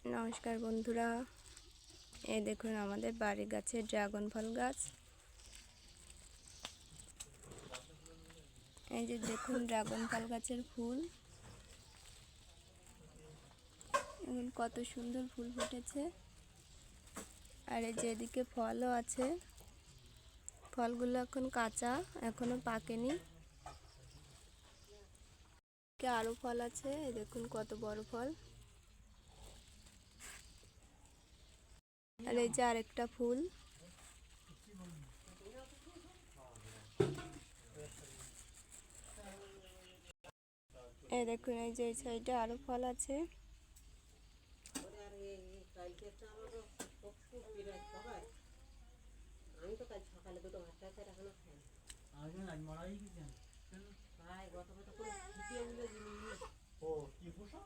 নমস্কার বন্ধুরা, এই দেখুন আমাদের বাড়ির গাছে ড্রাগন ফল গাছ। এই যে দেখুন ড্রাগন ফল গাছের ফুল, এখন কত সুন্দর ফুল ফুটেছে। আর এই যে এদিকে ফলও আছে, ফলগুলো এখন কাঁচা, এখনো পাকেনি। আরো ফল আছে, এই দেখুন কত বড় ফল। আর এই যে আরেকটা ফুল, এই দেখুন এই যে এই সাইডে আরো ফল আছে। আমি তো কাল সকালে দুটো ভাত খাইতে এখনো খাইনি। ভাই গত কথা করে ফুটিয়ে বলে দিন। ও কি ফুসো?